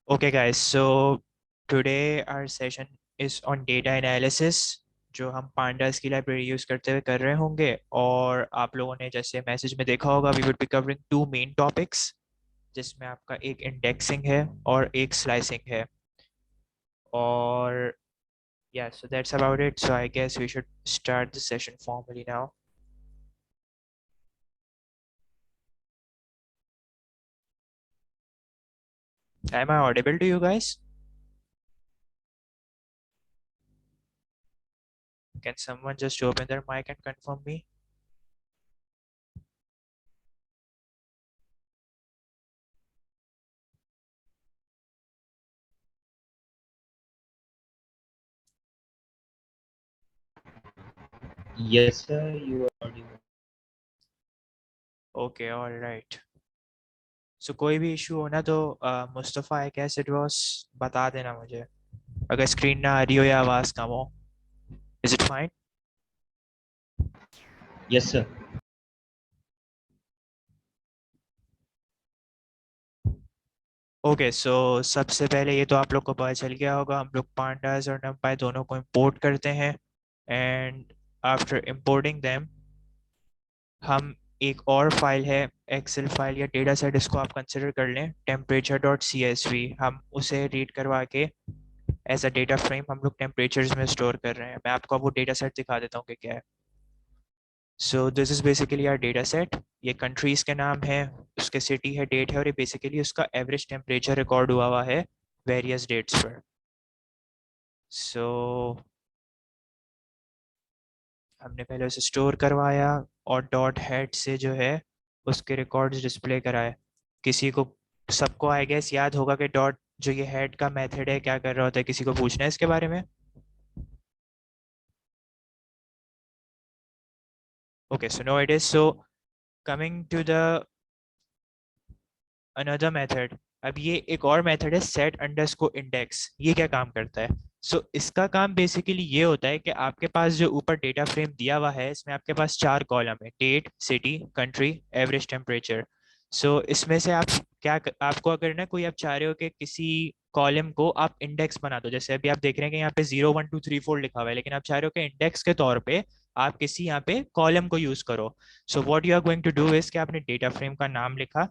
Okay guys, so today our session is on data analysis जो हम pandas की library use करते हुए कर रहे होंगे। और आप लोगों ने जैसे मैसेज में देखा होगा, we would be covering two main topics, जिसमें आपका एक इंडेक्सिंग है और एक स्लाइसिंग है। और yeah, so that's about it. So I guess we should start the session formally now. Am I audible to you guys? Can someone just open their mic and confirm me? Yes, sir, you are audible. Okay, all right. So कोई भी issue हो ना तो Mustafa I guess it was बता देना मुझे, अगर screen ना आ रही हो या आवाज़ कम हो। Is it fine? Yes, sir. Okay, so सबसे पहले ये तो आप लोग को पता चल गया होगा, हम लोग पांडास और नंपाई दोनों को इंपोर्ट करते हैं। एंड आफ्टर इंपोर्टिंग देम हम एक और फाइल है, एक्सेल फाइल या डेटा सेट, इसको आप कंसिडर कर लें temperature dot C S V, हम उसे रीड करवा के एज अ डेटा फ्रेम हम लोग टेम्परेचर्स में स्टोर कर रहे हैं। मैं आपको अब वो डेटा सेट दिखा देता हूँ कि क्या है। So this is basically our data set. ये कंट्रीज के नाम है, उसके सिटी है, डेट है, और ये बेसिकली उसका एवरेज टेम्परेचर रिकॉर्ड हुआ हुआ है वेरियस डेट्स पर। सो हमने पहले उसे स्टोर करवाया और डॉट हेड से जो है उसके रिकॉर्ड्स डिस्प्ले कराए। किसी को, सबको आई गेस याद होगा कि डॉट जो ये हेड का मेथड है क्या कर रहा होता है, किसी को पूछना है इसके बारे में? Okay, so no it is. So coming to the another method, अब ये एक और मेथड है सेट अंडरस्कोर इंडेक्स। ये क्या काम करता है? इसका काम बेसिकली ये होता है कि आपके पास जो ऊपर डेटा फ्रेम दिया हुआ है, इसमें आपके पास चार कॉलम है, date, city, country, average temperature. इसमें से आप आपको अगर ना कोई आप चाह रहे हो कि किसी कॉलम को आप इंडेक्स बना दो, जैसे अभी आप देख रहे हैं कि यहाँ पे 0 1 2 3 4 लिखा हुआ है, लेकिन आप चाह रहे हो कि इंडेक्स के तौर पे आप किसी यहाँ पे कॉलम को यूज करो। So what you are going to do is कि आपने डेटा फ्रेम का नाम लिखा,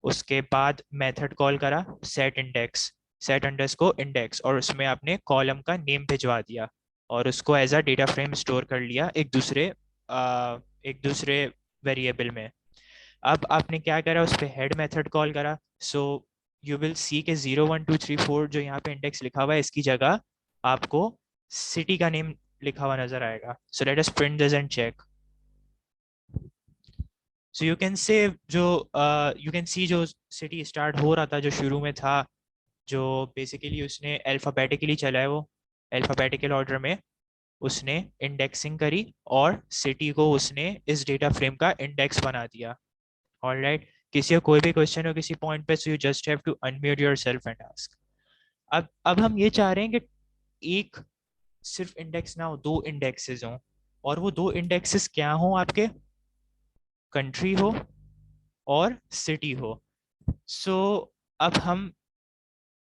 उसके बाद मेथड कॉल करा set index, set underscore index, और उसमें आपने कॉलम का नेम भिजवा दिया और उसको as a data frame store कर लिया एक दूसरे वेरिएबल में। अब आपने क्या करा, उस पर हेड मेथड कॉल करा। सो यू विल सी के 0 1 2 3 4 जो यहाँ पे इंडेक्स लिखा हुआ है, इसकी जगह आपको सिटी का नेम लिखा हुआ नजर आएगा। So let us print this and check. So you can say जो यू कैन सी जो सिटी स्टार्ट हो रहा था, जो शुरू में था, जो बेसिकली उसने अल्फ़ाबेटिकली चला है, वो अल्फ़ाबेटिकल ऑर्डर में उसने इंडेक्सिंग करी और सिटी को उसने इस डेटा फ्रेम का इंडेक्स बना दिया। ऑलराइट, किसी को कोई भी क्वेश्चन हो किसी पॉइंट पे, so you just have to unmute yourself and ask. अब हम ये चाह रहे हैं कि एक सिर्फ इंडेक्स ना हो, दो इंडेक्सेस हों। और वो दो इंडेक्सेस क्या हों आपके? कंट्री हो और सिटी हो। सो अब हम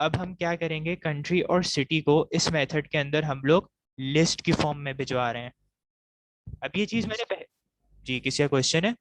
अब हम क्या करेंगे, कंट्री और सिटी को इस मेथड के अंदर हम लोग लिस्ट की फॉर्म में भिजवा रहे हैं। अब ये चीज जी, किसी का क्वेश्चन है?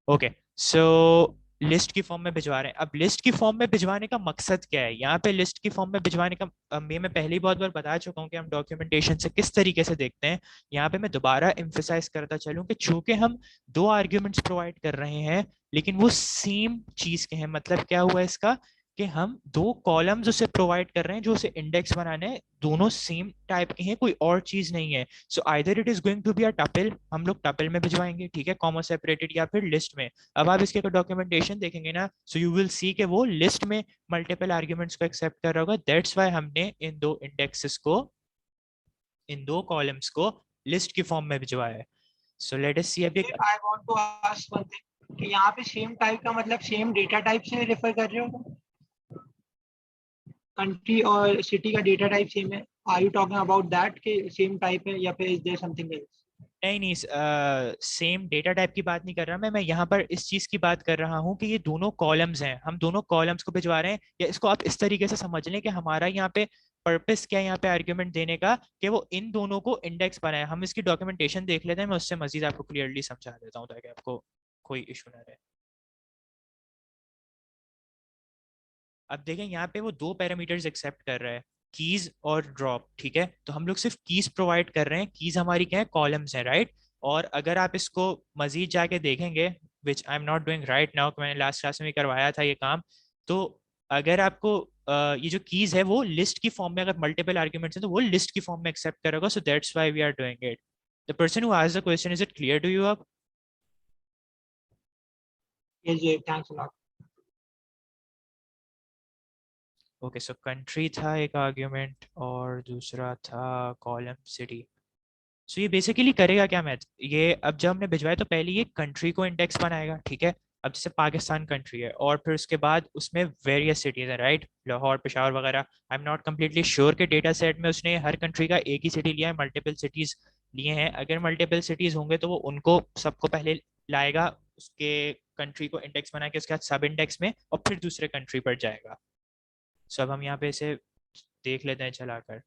ओके, सो लिस्ट की फॉर्म में भिजवा रहे हैं। अब लिस्ट की फॉर्म में भिजवाने का मकसद क्या है? यहाँ पे लिस्ट की फॉर्म में भिजवाने का मैं पहले ही बहुत बार बता चुका हूँ कि हम डॉक्यूमेंटेशन से किस तरीके से देखते हैं। यहाँ पे मैं दोबारा एम्फेसाइज करता चलूँ कि चूंकि हम दो आर्ग्यूमेंट्स प्रोवाइड कर रहे हैं, लेकिन वो सेम चीज के हैं। मतलब क्या हुआ इसका कि हम दो कॉलम्स उसे प्रोवाइड कर रहे हैं जो उसे इंडेक्स बनाने हैं, दोनों सेम टाइप के हैं, कोई और चीज नहीं है। So either it is going to be a tuple, हम लोग टपल में भिजवाएंगे, ठीक है, कॉमा सेपरेटेड, या फिर लिस्ट में। अब आप इसके डॉक्यूमेंटेशन देखेंगे ना, सो यू विल सी कि वो लिस्ट में मल्टीपल आर्ग्यूमेंट्स को एक्सेप्ट कर रहा होगा। दैट्स वाई हमने इन दो कॉलम्स को लिस्ट की फॉर्म में भिजवाया है। सो लेट अस सी अभी। I want to ask one thing कि यहाँ पे सेम टाइप का मतलब सेम डेटा टाइप से रेफर कर रहे हो? कंट्री और सिटी का डेटा टाइप सेम है? Are you talking about that कि सेम टाइप है या फिर इज देयर समथिंग एल्स? नहीं नहीं, सेम डेटा टाइप की बात नहीं कर रहा मैं यहाँ पर इस चीज की बात कर रहा हूँ कि ये दोनों कॉलम्स हैं, हम दोनों कॉलम्स को भिजवा रहे हैं। या इसको आप इस तरीके से समझ लें कि हमारा यहाँ पे पर्पस क्या है यहाँ पे आर्ग्यूमेंट देने का, कि वो इन दोनों को इंडेक्स बनाए। हम इसकी डॉक्यूमेंटेशन देख लेते हैं, मैं उससे मजीद आपको क्लियरली समझा देता हूँ ताकि आपको कोई इशू ना रहे। अब देखें यहाँ पे वो दो पैरामीटर्स एक्सेप्ट कर रहा है, कीज और ड्रॉप, ठीक है। तो हम लोग सिर्फ कीज प्रोवाइड कर रहे हैं, कीज हमारी क्या है, कॉलम्स है, राइट। और अगर आप इसको मजीद जाके देखेंगे, which I am not doing right now, मैंने लास्ट क्लास में भी करवाया था ये काम, तो अगर आपको ये जो कीज है वो लिस्ट की फॉर्म में, अगर मल्टीपल आर्ग्यूमेंट्स हैं तो वो लिस्ट की फॉर्म में एक्सेप्ट करेगा। So that's why we are doing it. The person who asked the question, is it clear to you अब? ये जी thanks a lot. Okay, so country था एक आर्ग्यूमेंट और दूसरा था कॉलम सिटी। सो ये बेसिकली करेगा क्या मैथ, ये अब जब हमने भिजवाया तो पहले ये कंट्री को इंडेक्स बनाएगा, ठीक है। अब जैसे पाकिस्तान कंट्री है और फिर उसके बाद उसमें वेरियस सिटीज है, राइट, लाहौर, पेशावर वगैरह। आई एम नॉट कम्प्लीटली श्योर के डेटा सेट में उसने हर कंट्री का एक ही सिटी लिया है, मल्टीपल सिटीज लिए हैं। अगर मल्टीपल सिटीज होंगे तो वो उनको सबको पहले लाएगा उसके कंट्री को इंडेक्स बना के, उसके बाद सब इंडेक्स में, और फिर दूसरे कंट्री पर जाएगा। सो अब हम यहाँ पे इसे देख लेते हैं चलाकर।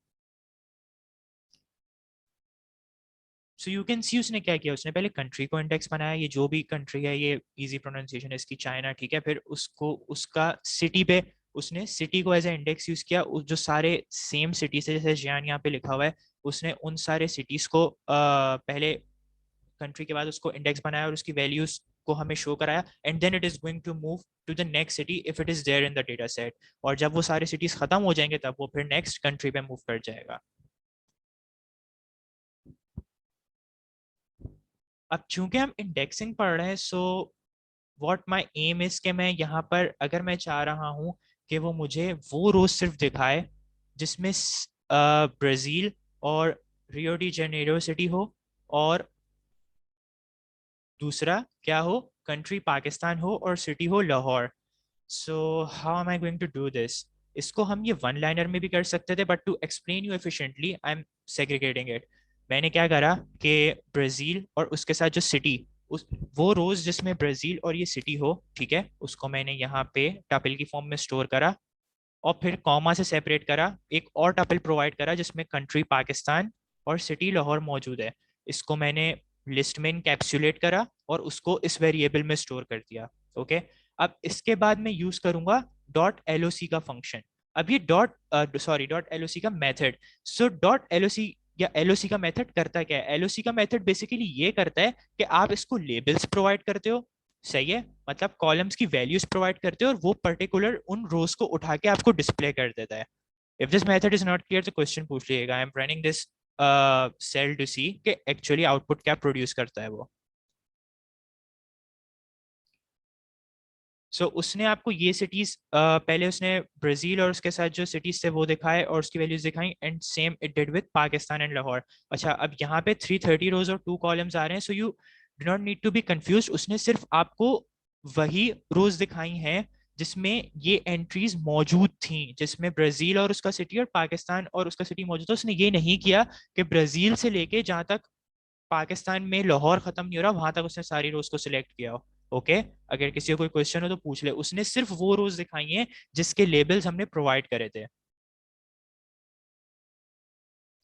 सो यू कैन सी उसने क्या किया, उसने पहले कंट्री को इंडेक्स बनाया, ये जो भी कंट्री है, ये इजी प्रोनाउंसिएशन है इसकी, चाइना, ठीक है। फिर उसको उसका सिटी पे उसने सिटी को एज ए इंडेक्स यूज किया, जो सारे सेम सिटीज है, जैसे जियान यहाँ पे लिखा हुआ है, उसने उन सारे सिटीज को पहले कंट्री के बाद उसको इंडेक्स बनाया और उसकी वैल्यूज को हमें शो कराया, and then it is going to move to the next city if it is there in the data set. और जब वो सारे सिटीज खत्म हो जाएंगे तब वो फिर नेक्स्ट कंट्री पे मूव कर जाएगा। अब चूंकि हम इंडेक्सिंग पढ़ रहे हैं, so what my aim is कि मैं यहाँ पर अगर मैं चाह रहा हूँ कि वो मुझे वो रोज सिर्फ दिखाए जिसमें ब्राजील और रियो डी जेनेरो सिटी हो, और दूसरा क्या हो, कंट्री पाकिस्तान हो और सिटी हो Lahore. So how am I going to do this? इसको हम ये वन लाइनर में भी कर सकते थे, but to explain you efficiently I am segregating it. मैंने क्या करा कि ब्राजील और उसके साथ जो सिटी, उस वो रोज जिसमें ब्राजील और ये सिटी हो, ठीक है, उसको मैंने यहाँ पे टपल की फॉर्म में स्टोर करा, और फिर कॉमा से सेपरेट करा, एक और टपल प्रोवाइड करा जिसमें कंट्री पाकिस्तान और सिटी लाहौर मौजूद है। इसको मैंने लिस्ट में इनकैप्सुलेट करा और उसको इस वेरिएबल में स्टोर कर दिया। ओके, अब इसके बाद मैं यूज करूंगा डॉट एलओसी का फंक्शन। अब ये डॉट एलओसी का मेथड। सो डॉट एलओसी या एलओसी का मेथड करता क्या है, एलओसी का मेथड बेसिकली ये करता है कि आप इसको लेबल्स प्रोवाइड करते हो, सही है, मतलब कॉलम्स की वैल्यूज प्रोवाइड करते हो और वो पर्टिकुलर उन रोज को उठा के आपको डिस्प्ले कर देता है। If this method is not clear तो क्वेश्चन पूछ लीजिएगा, I am running this cell to see कि एक्चुअली आउटपुट क्या प्रोड्यूस करता है वो। सो उसने आपको ये सिटीज पहले उसने ब्राजील और उसके साथ जो सिटीज थे वो दिखाए और उसकी वैल्यूज दिखाई, and same it did with Pakistan and Lahore. अच्छा, अब यहाँ पे 330 रोज और 2 कॉलम्स आ रहे हैं, so you do not need to be confuse. उसने सिर्फ आपको वही रोज दिखाई हैं जिसमें ये एंट्रीज मौजूद थी, जिसमें ब्राजील और उसका सिटी और पाकिस्तान और उसका सिटी मौजूद था। उसने ये नहीं किया कि ब्राजील से लेके जहां तक पाकिस्तान में लाहौर खत्म नहीं हो रहा वहां तक उसने सारी रोज को सिलेक्ट किया हो। ओके, अगर किसी को कोई क्वेश्चन हो तो पूछ ले। उसने सिर्फ वो रोज दिखाई हैं जिसके लेबल्स हमने प्रोवाइड करे थे।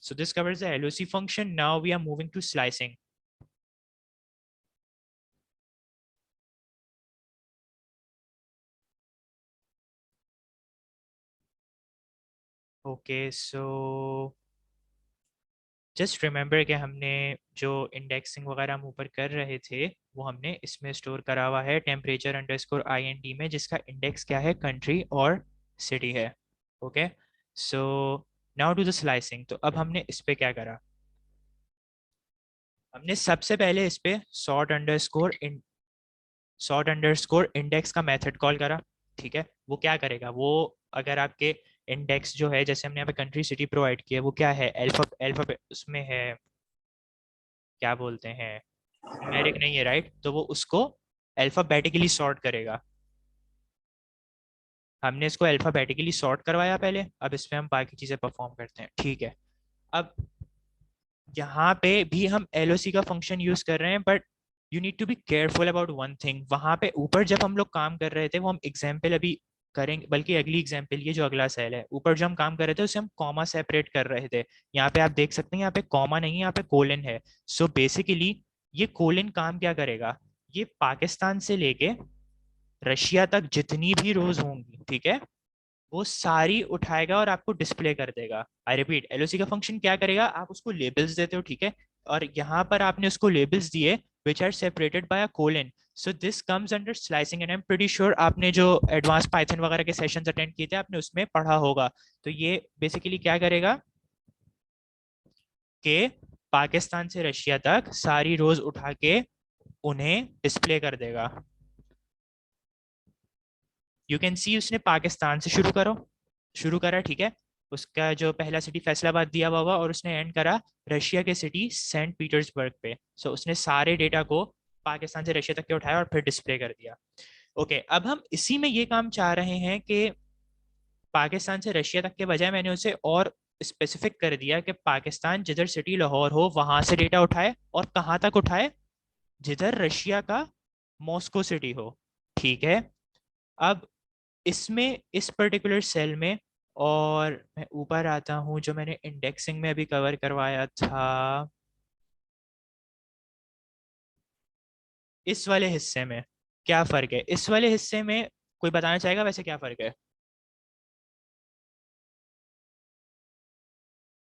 So this covers the LOC function. Now we are moving to slicing. Okay, so just remember कि हमने जो इंडेक्सिंग वगैरह हम ऊपर कर रहे थे वो हमने इसमें स्टोर करा हुआ है टेम्परेचर अंडरस्कोर IND में, जिसका इंडेक्स क्या है, कंट्री और सिटी है। Okay, so now to the slicing. तो अब हमने इस पे क्या करा, हमने सबसे पहले इस पे सॉर्ट अंडरस्कोर इंडेक्स का मेथड कॉल करा, ठीक है। वो क्या करेगा, वो अगर आपके इंडेक्स जो है, जैसे हमने यहाँ पे कंट्री सिटी प्रोवाइड किया, वो क्या है, अल्फा अल्फा उसमें है, क्या बोलते हैं, न्यूमेरिक नहीं है, राइट, तो वो उसको अल्फाबेटिकली सॉर्ट करेगा। हमने इसको अल्फाबेटिकली सॉर्ट करवाया पहले, अब इसमें हम बाकी चीजें परफॉर्म करते हैं, ठीक है। अब यहाँ पे भी हम LOC का फंक्शन यूज कर रहे हैं, but you need to be careful about one thing. वहां पे ऊपर जब हम लोग काम कर रहे थे, वो हम एग्जाम्पल अभी करेंगे, बल्कि अगली एग्जाम्पल ये जो अगला सेल है, ऊपर जो हम काम कर रहे थे उसे हम कॉमा सेपरेट कर रहे थे। यहाँ पे आप देख सकते हैं, यहाँ पे कॉमा नहीं है, यहाँ पे कोलन है। सो बेसिकली ये कोलन काम क्या करेगा, ये पाकिस्तान से लेके रशिया तक जितनी भी रोज होंगी, ठीक है, वो सारी उठाएगा और आपको डिस्प्ले कर देगा। आई रिपीट, LOC का फंक्शन क्या करेगा, आप उसको लेबल्स देते हो, ठीक है, और यहाँ पर आपने उसको लेबल्स दिए which are separated by a colon. So this comes under slicing, and I am pretty sure आपने जो एडवांस पाइथन वगैरह के सेशंस अटेंड किए थे, आपने उसमें पढ़ा होगा। तो ये बेसिकली क्या करेगा कि पाकिस्तान से रशिया तक सारी रोज उठा के उन्हें डिस्प्ले कर देगा। यू कैन सी उसने पाकिस्तान से शुरू करा, ठीक है, उसका जो पहला सिटी फैसलाबाद दिया हुआ होगा, और उसने एंड करा रशिया के सिटी सेंट पीटर्सबर्ग पे। सो उसने सारे डेटा को पाकिस्तान से रशिया तक के उठाया और फिर डिस्प्ले कर दिया। ओके, अब हम इसी में ये काम चाह रहे हैं कि पाकिस्तान से रशिया तक के बजाय मैंने उसे और स्पेसिफिक कर दिया कि पाकिस्तान जिधर सिटी लाहौर हो वहां से डेटा उठाए, और कहाँ तक उठाए, जिधर रशिया का मॉस्को सिटी हो, ठीक है। अब इसमें इस पर्टिकुलर सेल में, और मैं ऊपर आता हूं, जो मैंने इंडेक्सिंग में अभी कवर करवाया था, इस वाले हिस्से में क्या फर्क है, इस वाले हिस्से में कोई बताना चाहेगा वैसे क्या फर्क है?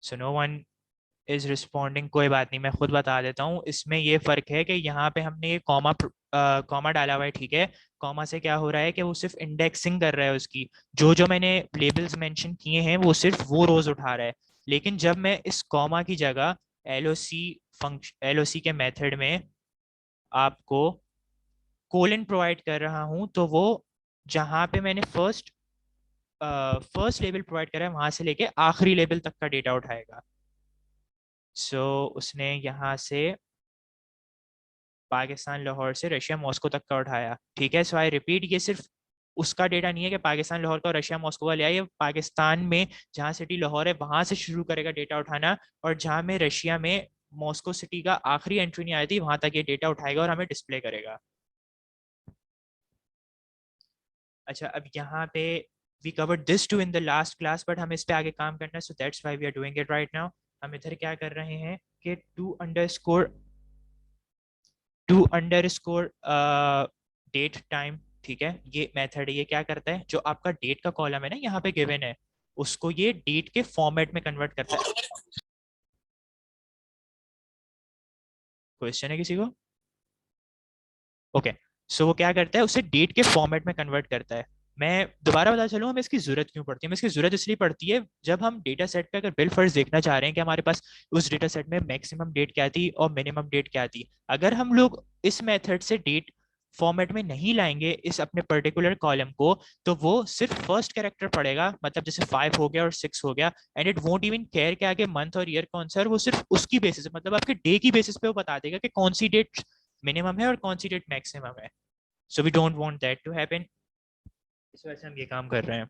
So no one is responding, कोई बात नहीं, मैं खुद बता देता हूँ। इसमें ये फर्क है कि यहाँ पे हमने ये कॉमा कॉमा डाला हुआ है, ठीक है। कॉमा से क्या हो रहा है कि वो सिर्फ इंडेक्सिंग कर रहा है उसकी, जो जो मैंने लेबल्स मेंशन किए हैं वो सिर्फ वो रोज उठा रहा है। लेकिन जब मैं इस कॉमा की जगह LOC फंक्शन, LOC के मेथड में आपको कोलन प्रोवाइड कर रहा हूँ, तो वो जहाँ पे मैंने फर्स्ट लेबल प्रोवाइड करा है वहां से लेके आखिरी लेबल तक का डेटा उठाएगा। सो उसने यहाँ से पाकिस्तान लाहौर से रशिया मॉस्को तक का उठाया, ठीक है। सो आई रिपीट, ये सिर्फ उसका डेटा नहीं है कि पाकिस्तान लाहौर का और रशिया मॉस्को का लिया, ये पाकिस्तान में जहाँ सिटी लाहौर है वहां से शुरू करेगा डेटा उठाना, और जहाँ में रशिया में मॉस्को सिटी का आखिरी एंट्री नहीं आई थी वहां तक ये डेटा उठाएगा और हमें डिस्प्ले करेगा। अच्छा, अब यहाँ पे we covered this too in the last class, but हमें इस पे आगे काम करना है, so that's why we are doing it right now. हम इधर क्या कर रहे हैं कि टू अंडरस्कोर डेट टाइम, ठीक है, ये मेथड है, ये क्या करता है, जो आपका डेट का कॉलम है ना यहाँ पे गिवन है, उसको ये डेट के फॉर्मेट में कन्वर्ट करता है। क्वेश्चन है किसी को? ओके, सो वो क्या करता है, उसे डेट के फॉर्मेट में कन्वर्ट करता है। मैं दोबारा बता चलूँ हमें इसकी जरूरत क्यों पड़ती है। हमें इसकी जरूरत इसलिए पड़ती है, जब हम डेटा सेट पे अगर बिल फर्स्ट देखना चाह रहे हैं कि हमारे पास उस डेटा सेट में मैक्सिमम डेट क्या थी और मिनिमम डेट क्या थी, अगर हम लोग इस मेथड से डेट फॉर्मेट में नहीं लाएंगे इस अपने पर्टिकुलर कॉलम को, तो वो सिर्फ फर्स्ट कैरेक्टर पढ़ेगा, मतलब जैसे 5 हो गया और 6 हो गया, and it won't even care के आगे मंथ और ईयर कौन सा है, और वो सिर्फ उसकी बेसिस, मतलब आपके डे की बेसिस पे वो बता देगा कि कौन सी डेट मिनिमम है और कौन सी डेट मैक्सिमम है। So we don't want that to happen, इस वजह से हम ये काम कर रहे हैं।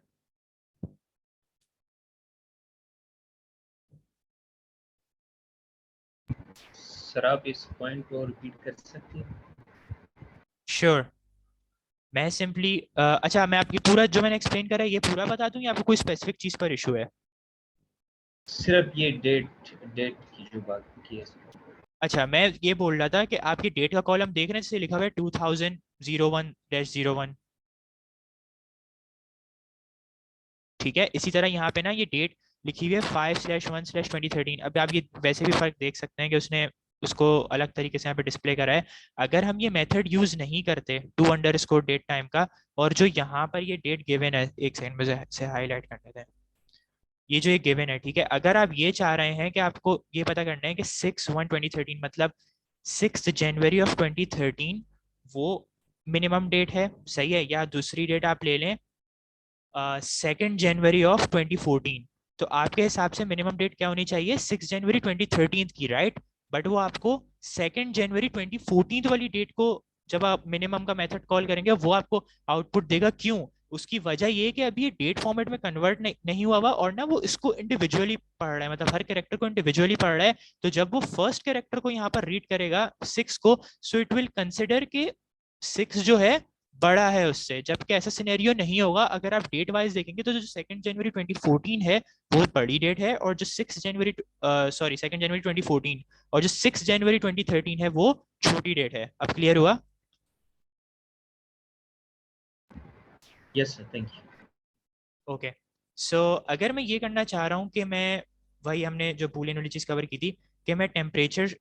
सर आप इस पॉइंट को रिपीट कर सकते हैं? श्योर मैं सिंपली अच्छा, मैं आपकी पूरा जो मैंने एक्सप्लेन करा है ये पूरा बता दूं, या आपको कोई स्पेसिफिक चीज पर इशू है? सिर्फ ये डेट डेट की जो बात की है सर। अच्छा, मैं ये बोल रहा था कि आपकी डेट का कॉलम देख रहे हैं, जैसे लिखा हुआ है 2001-01, ठीक है। इसी तरह यहाँ पे ना ये डेट लिखी हुई है 5/1/2013। अब आप ये वैसे भी फर्क देख सकते हैं कि उसने उसको अलग तरीके से यहाँ पे डिस्प्ले करा है। अगर हम ये मेथड यूज नहीं करते टू_डेट टाइम का, और जो यहाँ पर ये डेट गिवन है, एक सेकंड में से हाईलाइट करने दें, ये जो ये गिवन है, ठीक है, अगर आप ये चाह रहे हैं कि आपको ये पता करना है कि 6/1/2013 मतलब 6 जनवरी 2013 वो मिनिमम डेट है, सही है, या दूसरी डेट आप ले लें 2 जनवरी 2014, तो आपके हिसाब से मिनिमम डेट क्या होनी चाहिए, 6 जनवरी 2013 की, राइट। बट वो आपको 2 जनवरी 2014 वाली डेट को, जब आप मिनिमम का मेथड कॉल करेंगे, वो आपको आउटपुट देगा, क्यों? उसकी वजह ये है कि अभी ये डेट फॉर्मेट में कन्वर्ट नहीं हुआ हुआ, और ना वो इसको इंडिविजुअली पढ़ रहा है, मतलब हर कैरेक्टर को इंडिविजुअली पढ़ रहा है। तो जब वो फर्स्ट कैरेक्टर को यहाँ पर रीड करेगा 6 को, सो इट विल कंसिडर कि 6 जो है बड़ा है उससे, जबकि ऐसा सिनेरियो नहीं होगा। अगर आप डेट वाइज देखेंगे तो जो 2 जनवरी 2014 है वो बड़ी डेट है, और जो 6 जनवरी, सॉरी 2 जनवरी 2014, और जो 6 जनवरी 2013 है वो छोटी डेट है। अब क्लियर हुआ? Yes sir, thank you. Okay, so अगर मैं ये करना चाह रहा हूँ कि मैं, वही हमने जो बूलियन वाली चीज़ कवर की थी, कि मैं टेम्परेचर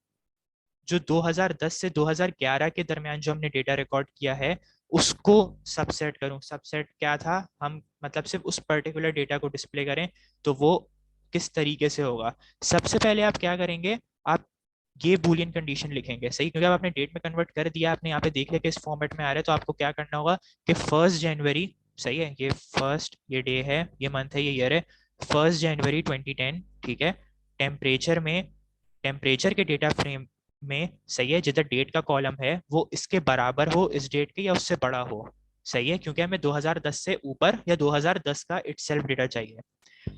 जो 2010 से 2011 के दरमियान जो हमने डेटा रिकॉर्ड किया है उसको सबसेट करूं। सबसेट क्या था, हम मतलब सिर्फ उस पर्टिकुलर डेटा को डिस्प्ले करें, तो वो किस तरीके से होगा। सबसे पहले आप क्या करेंगे, आप ये बूलियन कंडीशन लिखेंगे, सही, क्योंकि आप आपने डेट में कन्वर्ट कर दिया, आपने यहाँ पे देख लिया कि इस फॉर्मेट में आ रहा है, तो आपको क्या करना होगा कि 1 जनवरी, सही है, ये फर्स्ट, ये डे है, ये मंथ है, ये ईयर है, 1 जनवरी 2010, ठीक है। टेम्परेचर में, टेम्परेचर के डेटा फ्रेम में, सही है, जिधर डेट का कॉलम है वो इसके बराबर हो इस डेट के या उससे बड़ा हो, सही है, क्योंकि हमें 2010 से ऊपर या 2010 का इटसेल्फ डेटा चाहिए।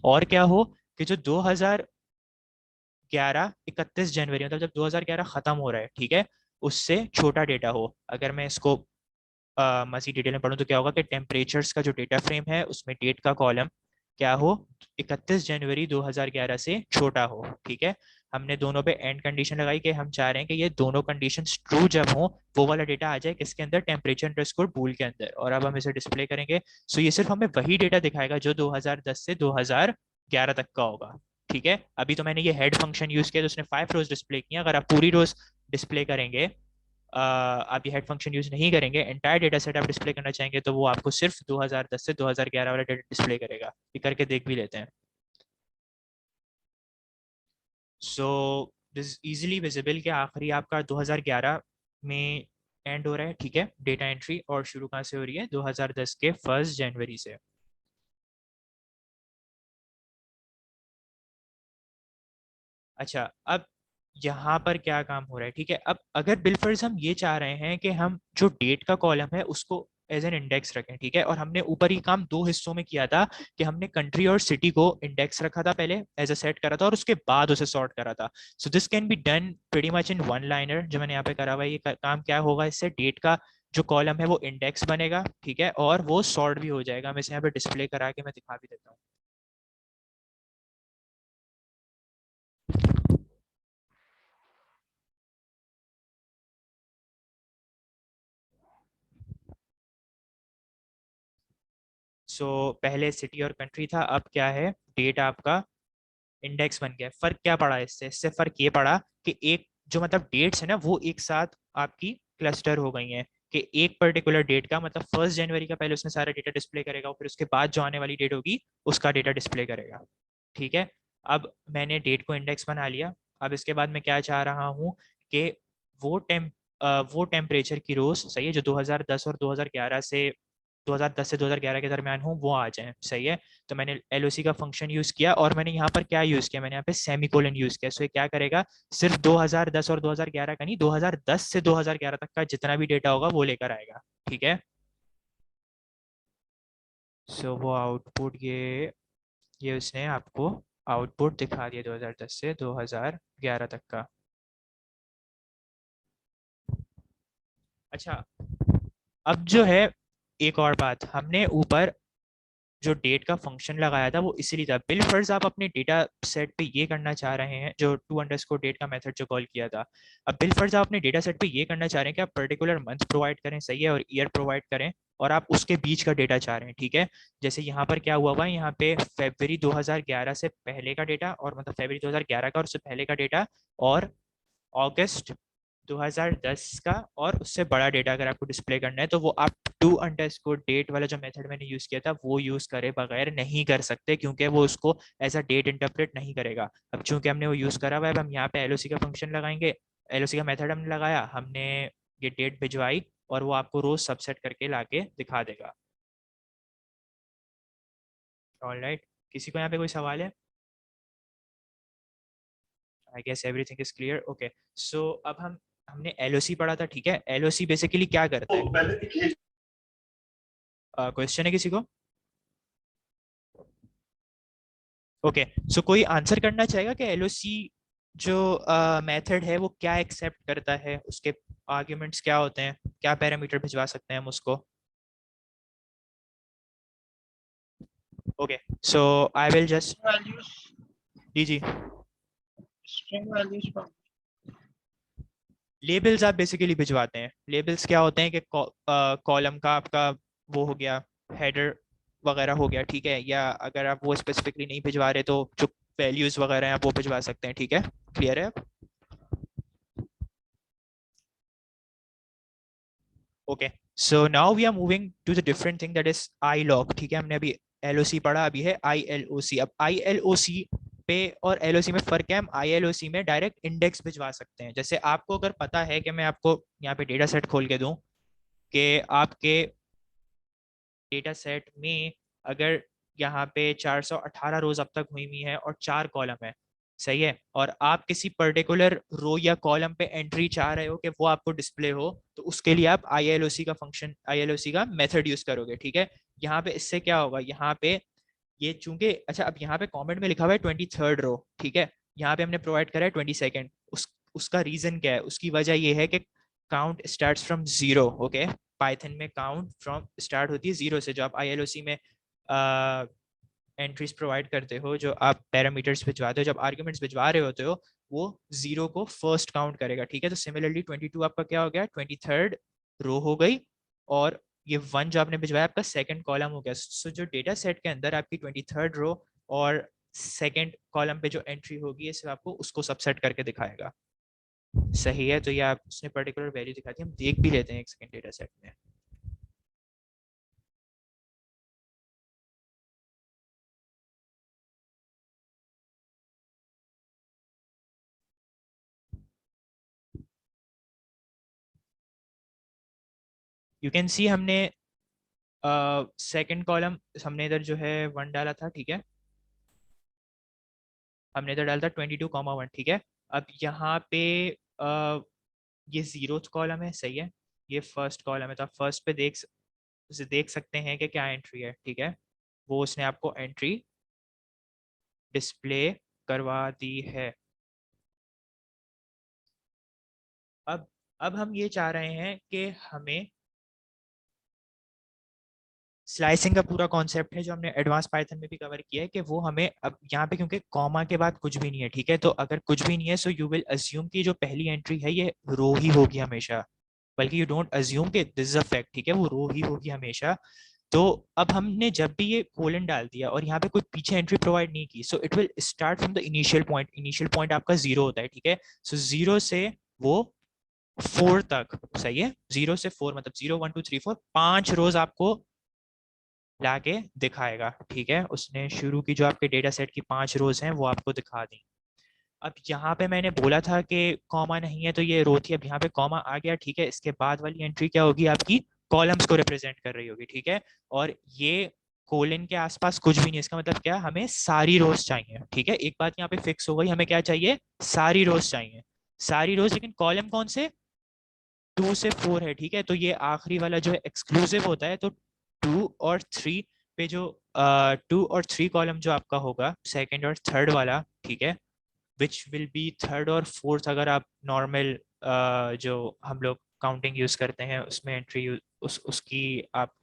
और क्या हो कि जो 2011 31 जनवरी, मतलब जब 2011 खत्म हो रहा है, ठीक है, उससे छोटा डेटा हो। अगर मैं इसको मजीद डिटेल में पढ़ूँ तो क्या होगा कि टेम्परेचर्स का जो डेटा फ्रेम है उसमें डेट का कॉलम क्या हो, 31 जनवरी 2011 से छोटा हो, ठीक है। हमने दोनों पे एंड कंडीशन लगाई कि हम चाह रहे हैं कि ये दोनों कंडीशंस ट्रू जब हो वो वाला डेटा आ जाए किसके अंदर, टेम्परेचर अंडरस्कोर बूल के अंदर। और अब हम इसे डिस्प्ले करेंगे, सो ये सिर्फ हमें वही डेटा दिखाएगा जो 2010 से 2011 तक का होगा, ठीक है। अभी तो मैंने ये हेड फंक्शन यूज किया तो उसने 5 रोज डिस्प्ले किया। अगर आप पूरी रोज डिस्प्ले करेंगे, आप ये हेड फंक्शन यूज नहीं करेंगे, एंटायर डेटा सेट आप डिस्प्ले करना चाहेंगे, तो वो आपको सिर्फ 2010 से 2011 वाला डेटा डिस्प्ले करेगा। ये करके देख भी लेते हैं। सो दिस इजीली विजिबल कि आखिरी आपका 2011 में एंड हो रहा है, ठीक है, डेटा एंट्री, और शुरू कहाँ से हो रही है, 2010 के 1 जनवरी से। अच्छा, अब यहाँ पर क्या काम हो रहा है, ठीक है। अब अगर बिलफर्ज हम ये चाह रहे हैं कि हम जो डेट का कॉलम है उसको एज एन इंडेक्स रखें, ठीक है, और हमने ऊपर ही काम दो हिस्सों में किया था कि हमने कंट्री और सिटी को इंडेक्स रखा था पहले, एज अ सेट करा था, और उसके बाद उसे सॉर्ट करा था। So this can be done pretty much in one liner, जो मैंने यहाँ पे करा हुआ है। ये काम क्या होगा, इससे डेट का जो कॉलम है वो इंडेक्स बनेगा, ठीक है, और वो सॉर्ट भी हो जाएगा। मैं इसे यहाँ पे डिस्प्ले करा के मैं दिखा भी देता हूँ। पहले सिटी और कंट्री था, अब क्या है, डेट आपका इंडेक्स बन गया। फर्क क्या पड़ा इससे, इससे फर्क ये पड़ा कि एक जो मतलब डेट्स है ना वो एक साथ आपकी क्लस्टर हो गई हैं, कि एक पर्टिकुलर डेट का मतलब 1 जनवरी का पहले उसने सारा डेटा डिस्प्ले करेगा, और फिर उसके बाद जो आने वाली डेट होगी उसका डेटा डिस्प्ले करेगा, ठीक है। अब मैंने डेट को इंडेक्स बना लिया। अब इसके बाद मैं क्या चाह रहा हूँ कि वो टेम वो टेम्परेचर की रोज, सही है, जो 2010 और 2011 से 2010 से 2011 के दरमियान हो वो आ जाए, सही है। तो मैंने एलओसी का फंक्शन यूज किया, और मैंने यहाँ पर क्या यूज किया, मैंने यहाँ पे सेमीकोलन यूज किया। सो ये क्या करेगा, सिर्फ 2010 और 2011 का नहीं, 2010 से 2011 तक का जितना भी डेटा होगा वो लेकर आएगा, ठीक है। सो वो आउटपुट ये उसने आपको आउटपुट दिखा दिया 2010 से 2011 तक का। अच्छा, अब जो है एक और बात, हमने ऊपर जो डेट का फंक्शन लगाया था वो इसीलिए था, बिल फर्ज आप अपने डेटा सेट पे ये करना चाह रहे हैं, जो टू अंडरस्कोर डेट का मेथड जो कॉल किया था, अब बिल फर्ज आप अपने डेटा सेट पे ये करना चाह रहे हैं कि आप पर्टिकुलर मंथ प्रोवाइड करें, सही है, और ईयर प्रोवाइड करें, और आप उसके बीच का डेटा चाह रहे हैं, ठीक है। जैसे यहाँ पर क्या हुआ है, यहाँ पे फरवरी 2011 से पहले का डेटा, और मतलब फरवरी 2011 का और उससे पहले का डेटा, और अगस्त 2010 का और उससे बड़ा डेटा अगर आपको डिस्प्ले करना है, तो वो आप टू अंडरस्कोर डेट वाला जो मेथड मैंने यूज किया था वो यूज करे बगैर नहीं कर सकते, क्योंकि वो उसको एज अ डेट इंटरप्रेट नहीं करेगा। अब चूंकि हमने वो यूज करा हुआ है, अब हम यहाँ पे एलओसी का फंक्शन लगाएंगे, एलओसी का मेथड हमने लगाया, हमने ये डेट भिजवाई, और वो आपको रोज सबसेट करके लाके दिखा देगा। ऑलराइट, किसी को यहाँ पे कोई सवाल है? I guess everything is clear. Okay, so अब हमने एलओसी पढ़ा था, ठीक है। एलओसी बेसिकली क्या करता है, क्वेश्चन है किसी को? ओके, सो कोई आंसर करना चाहेगा कि एलओसी जो मेथड है वो क्या एक्सेप्ट करता है, उसके आर्ग्यूमेंट्स क्या होते हैं, क्या पैरामीटर भिजवा सकते हैं हम उसको? Okay, so I will just values, जी स्ट्रिंग वैल्यूज पर लेबल्स आप बेसिकली भिजवाते हैं। लेबल्स क्या होते हैं कि कॉलम का आपका वो हो गया, हेडर वगैरह हो गया, ठीक है, या अगर आप वो स्पेसिफिकली नहीं भिजवा रहे तो जो वैल्यूज वगैरह हैं आप वो भिजवा सकते हैं, ठीक है, क्लियर है अब? Okay, so now we are moving to the different thing that is iloc, ठीक है, हमने अभी एलओसी पढ़ा, अभी है ILOC। अब ILOC पे और LOC में फर्क है, हम ILOC में डायरेक्ट इंडेक्स भिजवा सकते हैं। जैसे आपको अगर पता है कि मैं आपको यहाँ पे डेटा सेट खोल के दूं कि आपके डेटा सेट में अगर यहाँ पे 418 रोज अब तक हुई हुई है और 4 कॉलम है, सही है, और आप किसी पर्टिकुलर रो या कॉलम पे एंट्री चाह रहे हो कि वो आपको डिस्प्ले हो, तो उसके लिए आप ILOC का फंक्शन, ILOC का मेथड यूज करोगे, ठीक है। यहाँ पे इससे क्या होगा, यहाँ पे ये चूंकि, अच्छा अब यहाँ पे कमेंट में लिखा हुआ है 23rd रो, ठीक है, यहाँ पे हमने प्रोवाइड करा है 22nd। उसका रीजन क्या है? उसकी वजह ये है कि count starts from zero, okay, Python में काउंट फ्रॉम स्टार्ट होती है जीरो से। जो आप ILOC में एंट्रीज प्रोवाइड करते हो, जो आप पैरामीटर्स भिजवाते हो, जब आर्ग्यूमेंट्स भिजवा रहे होते हो, वो जीरो को फर्स्ट काउंट करेगा, ठीक है। तो सिमिलरली 22 आपका क्या हो गया, 23rd रो हो गई, और ये 1 जो आपने भिजवाया आपका सेकंड कॉलम हो गया। सो जो डेटा सेट के अंदर आपकी 23rd रो और सेकंड कॉलम पे जो एंट्री होगी, ये सिर्फ आपको उसको सबसेट करके दिखाएगा, सही है। तो ये आप उसने पर्टिकुलर वैल्यू दिखाती है, हम देख भी लेते हैं एक सेकंड डेटा सेट में। यू कैन सी हमने सेकंड कॉलम हमने इधर जो है 1 डाला था, ठीक है, हमने इधर डाला था 22,1, ठीक है। अब यहाँ पे ये जीरो कॉलम है, सही है, ये फर्स्ट कॉलम है, तो आप फर्स्ट पे देख सकते हैं कि क्या एंट्री है, ठीक है, वो उसने आपको एंट्री डिस्प्ले करवा दी है। अब हम ये चाह रहे हैं कि हमें स्लाइसिंग का पूरा कॉन्सेप्ट है जो हमने एडवांस पाइथन में भी कवर किया है, कि वो हमें अब यहाँ पे, क्योंकि कॉमा के बाद कुछ भी नहीं है, ठीक है, तो अगर कुछ भी नहीं है सो यू विल अज्यूम कि जो पहली एंट्री है ये रो ही होगी हमेशा, बल्कि यू डोंट अज्यूम कि दिस इज अ फैक्ट, ठीक है, वो रो ही होगी हमेशा। तो अब हमने जब भी ये कोलन डाल दिया और यहाँ पे कोई पीछे एंट्री प्रोवाइड नहीं की, so it will start from the initial point. Initial point आपका जीरो होता है, ठीक है, सो जीरो से वो 4 तक, सही है, 0 से 4 मतलब 0 1 2 3 4 5 रोज आपको लाके दिखाएगा, ठीक है। उसने शुरू की जो आपके डेटा सेट की 5 रोज हैं वो आपको दिखा दी। अब यहाँ पे मैंने बोला था कि कॉमा नहीं है तो ये रो थी, अब यहाँ पे कॉमा आ गया, ठीक है, इसके बाद वाली एंट्री क्या होगी, आपकी कॉलम्स को रिप्रेजेंट कर रही होगी, ठीक है, और ये कोलन के आसपास कुछ भी नहीं, इसका मतलब क्या, हमें सारी रोज चाहिए, ठीक है। एक बात यहाँ पे फिक्स हो गई, हमें क्या चाहिए, सारी रोज चाहिए, सारी रोज, लेकिन कॉलम कौन से, 2 से 4 है, ठीक है, तो ये आखिरी वाला जो है एक्सक्लूसिव होता है, तो 2 और 3 पे जो 2 और 3 कॉलम जो आपका होगा सेकंड और थर्ड वाला, ठीक है, विच विल बी थर्ड और फोर्थ, अगर आप नॉर्मल जो हम लोग काउंटिंग यूज करते हैं उसमें एंट्री उसकी आप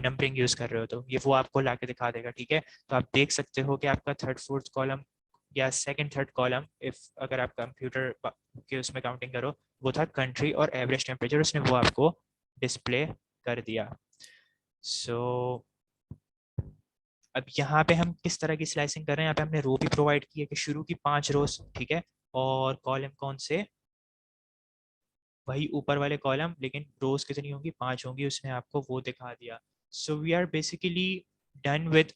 नंबरिंग यूज कर रहे हो, तो ये वो आपको लाके दिखा देगा, ठीक है। तो आप देख सकते हो कि आपका थर्ड फोर्थ कॉलम या सेकंड थर्ड कॉलम, इफ अगर आप कंप्यूटर के उसमें काउंटिंग करो, वो था कंट्री और एवरेज टेम्परेचर, उसने वो आपको डिस्प्ले कर दिया। सो अब यहाँ पे हम किस तरह की स्लाइसिंग कर रहे हैं, यहाँ पे हमने रो भी प्रोवाइड की है कि शुरू की 5 रोज, ठीक है, और कॉलम कौन से, वही ऊपर वाले कॉलम, लेकिन रोज कितनी होंगी, 5 होंगी, उसने आपको वो दिखा दिया। So we are basically done with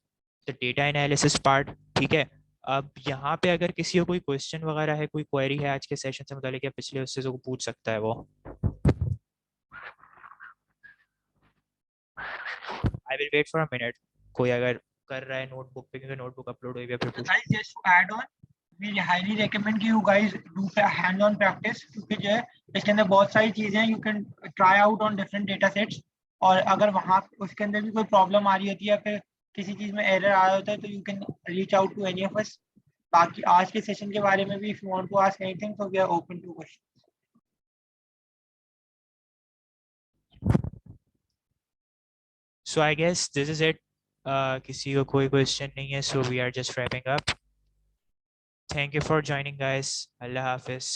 the data analysis part, ठीक है। अब यहाँ पे अगर किसी को कोई क्वेश्चन वगैरह है, कोई क्वेरी है आज के सेशन से मुतालिक या पिछले, उससे जो पूछ सकता है वो। I will wait for a minute, कोई अगर कर रहा है नोटबुक पे, क्योंकि नोटबुक अपलोड हुई है, फिर पूछ। guys, just to add on, we highly recommend कि you guys do hands on practice, क्योंकि जो है इसके अंदर बहुत सारी चीजें हैं, you can try out on different data sets, और अगर वहाँ उसके अंदर भी कोई प्रॉब्लम आ रही होती है या फिर किसी चीज़ में एरर आ रहा होता है तो you can reach out to any of us. बाकी आज के सेशन के बारे में भी if you want to ask anything so we are open to question. So I guess this is it. किसी को कोई क्वेश्चन नहीं है, so we are just wrapping up. Thank you for joining, guys. Allah Hafiz.